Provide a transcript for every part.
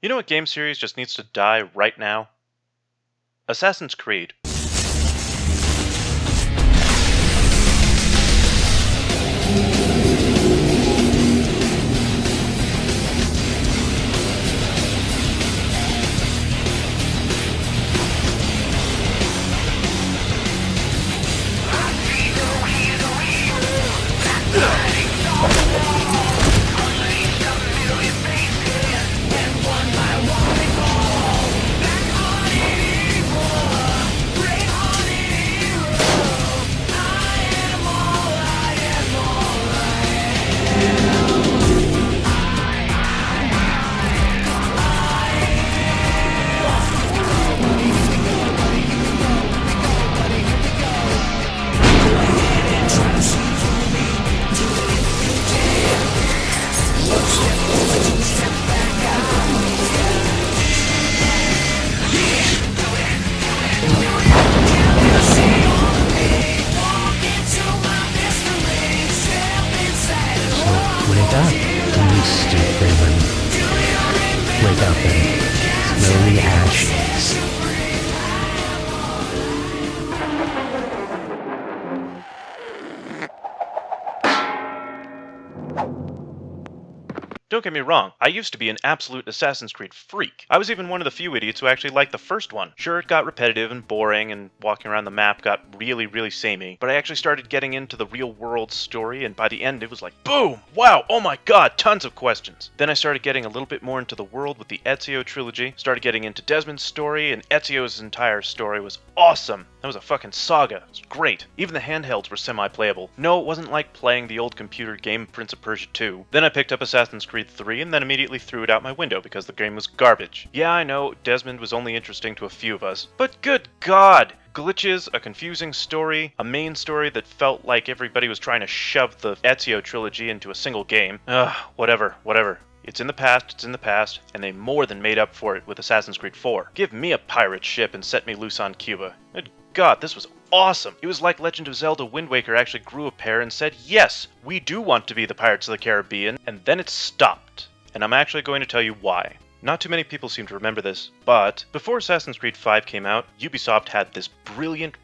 You know what game series just needs to die right now? Assassin's Creed. Wake up, you stupid women. Wake up and smell the ashes. Don't get me wrong, I used to be an absolute Assassin's Creed freak. I was even one of the few idiots who actually liked the first one. Sure, it got repetitive and boring, and walking around the map got really samey, but I actually started getting into the real-world story, and by the end it was like, boom! Wow! Oh my god! Tons of questions! Then I started getting a little bit more into the world with the Ezio trilogy, started getting into Desmond's story, and Ezio's entire story was awesome! That was a fucking saga. It was great. Even the handhelds were semi-playable. No, it wasn't like playing the old computer game Prince of Persia 2. Then I picked up Assassin's Creed 3 and then immediately threw it out my window because the game was garbage. Yeah, I know, Desmond was only interesting to a few of us, but good god! Glitches, a confusing story, a main story that felt like everybody was trying to shove the Ezio trilogy into a single game. Whatever. It's in the past, and they more than made up for it with Assassin's Creed 4. Give me a pirate ship and set me loose on Cuba. Good god, this was awesome! It was like Legend of Zelda Wind Waker actually grew a pair and said, yes, we do want to be the Pirates of the Caribbean, and then it stopped. And I'm actually going to tell you why. Not too many people seem to remember this, but before Assassin's Creed 5 came out, Ubisoft had this brilliant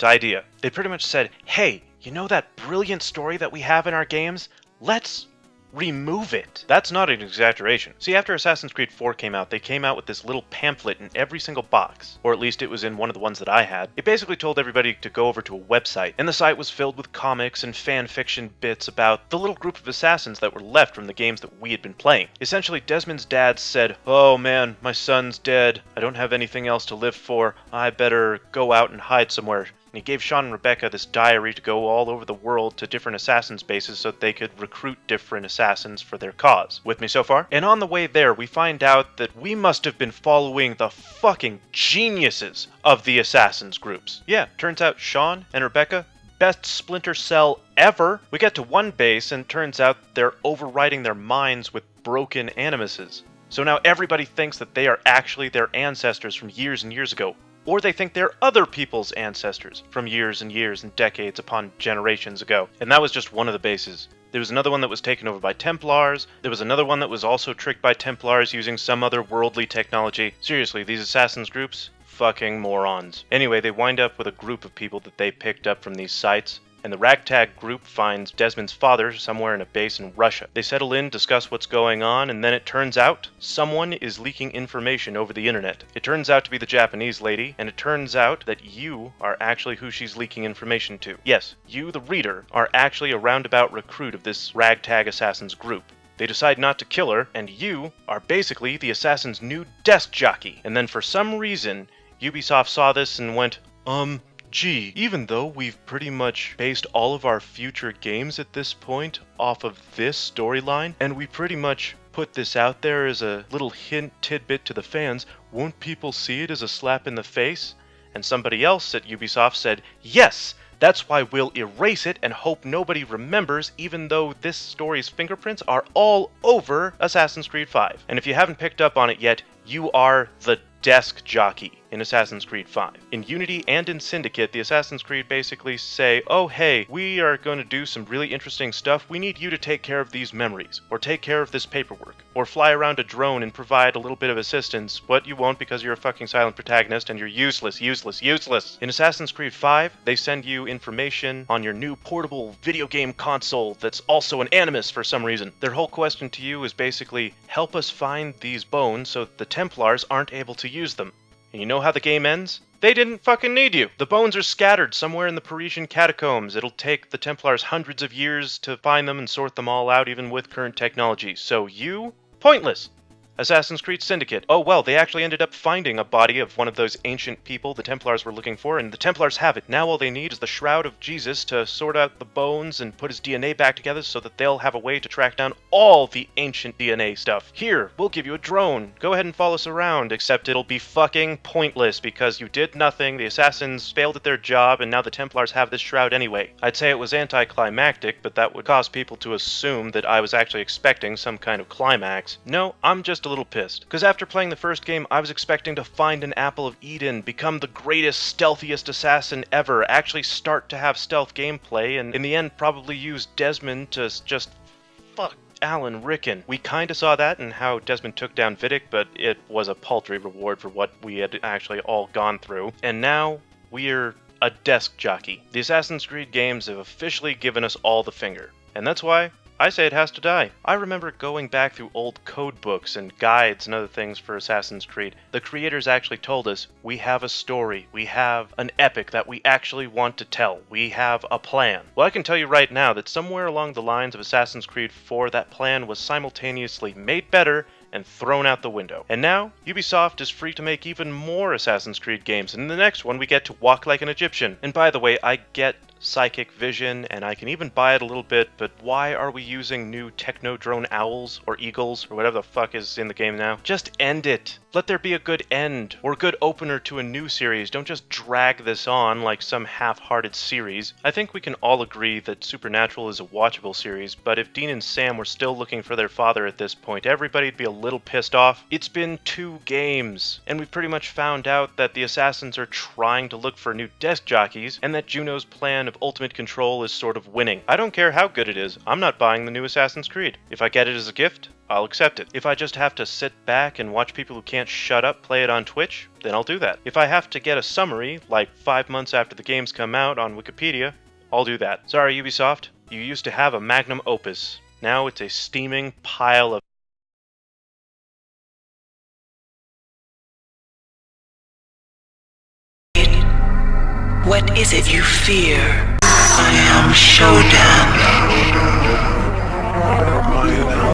idea. They pretty much said, hey, you know that brilliant story that we have in our games? Let's remove it. That's not an exaggeration. See, after Assassin's Creed 4 came out, they came out with this little pamphlet in every single box, or at least it was in one of the ones that I had. It basically told everybody to go over to a website, and the site was filled with comics and fan fiction bits about the little group of assassins that were left from the games that we had been playing. Essentially, Desmond's dad said, oh man, my son's dead. I don't have anything else to live for. I better go out and hide somewhere. And he gave Sean and Rebecca this diary to go all over the world to different assassins' bases so that they could recruit different assassins for their cause. With me so far? And on the way there, we find out that we must have been following the fucking geniuses of the assassins groups. Yeah, turns out Sean and Rebecca, best Splinter Cell ever. We get to one base and turns out they're overriding their minds with broken animuses. So now everybody thinks that they are actually their ancestors from years and years ago. Or they think they're other people's ancestors from years and years and decades upon generations ago. And that was just one of the bases. There was another one that was taken over by Templars. There was another one that was also tricked by Templars using some other worldly technology. Seriously, these assassins groups? Fucking morons. Anyway, they wind up with a group of people that they picked up from these sites. And the ragtag group finds Desmond's father somewhere in a base in Russia. They settle in, discuss what's going on, and then it turns out someone is leaking information over the internet. It turns out to be the Japanese lady, and it turns out that you are actually who she's leaking information to. Yes, you, the reader, are actually a roundabout recruit of this ragtag assassins group. They decide not to kill her, and you are basically the assassin's new desk jockey. And then for some reason, Ubisoft saw this and went, gee, even though we've pretty much based all of our future games at this point off of this storyline, and we pretty much put this out there as a little hint tidbit to the fans, won't people see it as a slap in the face? And somebody else at Ubisoft said, yes, that's why we'll erase it and hope nobody remembers, even though this story's fingerprints are all over Assassin's Creed 5. And if you haven't picked up on it yet, you are the desk jockey in Assassin's Creed 5. In Unity and in Syndicate, the Assassin's Creed basically say, oh hey, we are going to do some really interesting stuff, we need you to take care of these memories, or take care of this paperwork, or fly around a drone and provide a little bit of assistance, but you won't because you're a fucking silent protagonist and you're useless. In Assassin's Creed 5, they send you information on your new portable video game console that's also an Animus for some reason. Their whole question to you is basically, help us find these bones so that the Templars aren't able to use them. And you know how the game ends? They didn't fucking need you. The bones are scattered somewhere in the Parisian catacombs. It'll take the Templars hundreds of years to find them and sort them all out, even with current technology. So you? Pointless. Assassin's Creed Syndicate. Oh well, they actually ended up finding a body of one of those ancient people the Templars were looking for, and the Templars have it. Now all they need is the Shroud of Jesus to sort out the bones and put his DNA back together so that they'll have a way to track down all the ancient DNA stuff. Here, we'll give you a drone. Go ahead and follow us around, except it'll be fucking pointless because you did nothing, the Assassins failed at their job, and now the Templars have this shroud anyway. I'd say it was anticlimactic, but that would cause people to assume that I was actually expecting some kind of climax. No, I'm just a little pissed. Because after playing the first game, I was expecting to find an Apple of Eden, become the greatest, stealthiest assassin ever, actually start to have stealth gameplay, and in the end probably use Desmond to just fuck Alan Rickon. We kinda saw that in how Desmond took down Vidic, but it was a paltry reward for what we had actually all gone through. And now, we're a desk jockey. The Assassin's Creed games have officially given us all the finger. And that's why I say it has to die. I remember going back through old code books and guides and other things for Assassin's Creed. The creators actually told us, we have a story, we have an epic that we actually want to tell, we have a plan. Well, I can tell you right now that somewhere along the lines of Assassin's Creed 4, that plan was simultaneously made better and thrown out the window. And now, Ubisoft is free to make even more Assassin's Creed games, and in the next one we get to walk like an Egyptian. And by the way, I get psychic vision, and I can even buy it a little bit, but why are we using new techno-drone owls, or eagles, or whatever the fuck is in the game now? Just end it. Let there be a good end, or a good opener to a new series. Don't just drag this on like some half-hearted series. I think we can all agree that Supernatural is a watchable series, but if Dean and Sam were still looking for their father at this point, everybody'd be a little pissed off. It's been 2 games, and we've pretty much found out that the Assassins are trying to look for new desk jockeys, and that Juno's plan of ultimate control is sort of winning. I don't care how good it is, I'm not buying the new Assassin's Creed. If I get it as a gift, I'll accept it. If I just have to sit back and watch people who can't shut up play it on Twitch, then I'll do that. If I have to get a summary, like 5 months after the games come out on Wikipedia, I'll do that. Sorry, Ubisoft, you used to have a magnum opus. Now it's a steaming pile of What is it you fear? I am Shodan.